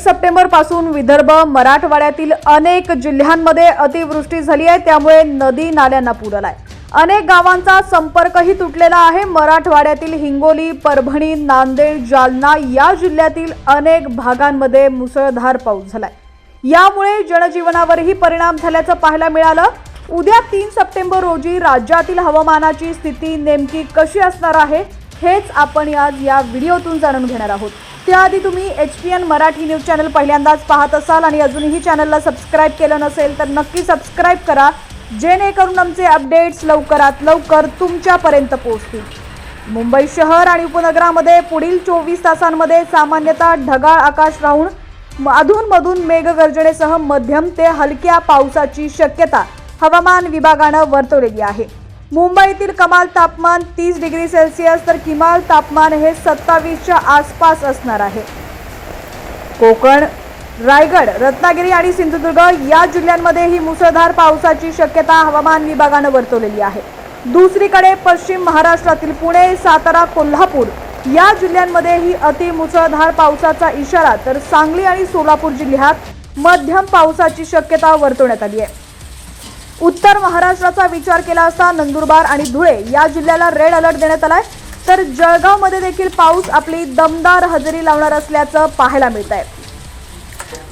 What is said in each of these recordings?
September पासून विदर्भ मराठवाड्यातील अनेक जिल्ह्यांमध्ये अतिवृष्टी झाली आहे। त्यामुळे नदी नाल्यांना पूर आलाय। अनेक गावांचा संपर्कही तुटलेला आहे। मराठवाड्यातील हिंगोली, परभणी, नांदेड, जालना या जिल्ह्यातील अनेक भागांमध्ये मुसळधार पाऊस झालाय। यामुळे जनजीवनावरही परिणाम झाल्याचं पाहायला मिळालं। उद्या 3 सप्टेंबर रोजी राज्यातील हवामानाची स्थिती नेमकी कशी असणार आहे हेच आपण आज या व्हिडिओतून जाणून घेणार आहोत। त्याआधी तुम्ही HPN मराठी न्यूज चॅनल पहिल्यांदाच पाहत असाल आणि अजूनही चॅनलला सबस्क्राइब केलं नसेल तर नक्की सबस्क्राइब करा, जेणेकरून आमचे अपडेट्स लवकरात लवकर तुमच्यापर्यंत पोहोचतील। मुंबई शहर आणि उपनगरामध्ये पुढील 24 तासांमध्ये सामान्यतः ढगाळ आकाश राहून अधूनमधून मेघगर्जनेसह मध्यम ते हलक्या पावसाची शक्यता हवामान विभागानं वर्तवलेली आहे। मुंबईतील कमाल तापमान 30 डिग्री सेल्सिअस तर किमान तापमान हे 27च्या आसपास असणार आहे। कोकण, रायगड, रत्नागिरी आणि सिंधुदुर्ग या जिल्ह्यांमध्ये ही मुसळधार पावसाची शक्यता हवामान विभागानं वर्तवलेली आहे। दुसरीकडे पश्चिम महाराष्ट्रातील पुणे, सातारा, कोल्हापूर या जिल्ह्यांमध्ये ही अति मुसळधार पावसाचा इशारा तर सांगली आणि सोलापूर जिल्ह्यात मध्यम पावसाची शक्यता वर्तवण्यात आली आहे। उत्तर महाराष्ट्राचा विचार केला असता नंदुरबार आणि धुळे या जिल्ह्याला रेड अलर्ट देण्यात आलाय, तर जळगावमध्ये देखील पाऊस आपली दमदार हजेरी लावणार असल्याचं पाहायला मिळत आहे।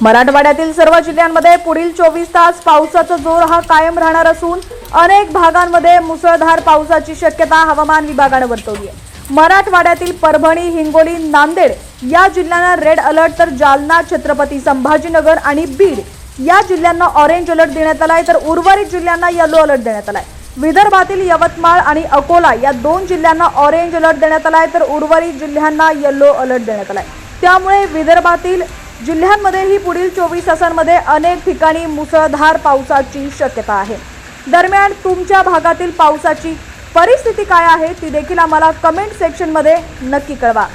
मराठवाड्यातील सर्व जिल्ह्यांमध्ये पुढील 24 तास पावसाचा जोर हा कायम राहणार असून अनेक भागांमध्ये मुसळधार पावसाची शक्यता हवामान विभागानं वर्तवली आहे। मराठवाड्यातील परभणी, हिंगोली, नांदेड या जिल्ह्यांना रेड अलर्ट तर जालना, छत्रपती संभाजीनगर आणि बीड या जिल्ह्यांना ऑरेंज अलर्ट देण्यात आलाय, तर उर्वरित जिल्ह्यांना येलो अलर्ट देण्यात आलाय। विदर्भातील यवतमाळ आणि अकोला या 2 जिल्ह्यांना ऑरेंज अलर्ट देण्यात आलाय, तर उर्वरित जिल्ह्यांना येलो अलर्ट देण्यात आलाय। त्यामुळे विदर्भातील जिल्ह्यांमध्येही पुढील 24 तासांमध्ये अनेक ठिकाणी मुसळधार पावसाची शक्यता आहे। दरम्यान तुमच्या भागातील पावसाची परिस्थिती काय आहे ती देखील आम्हाला कमेंट सेक्शनमध्ये नक्की कळवा।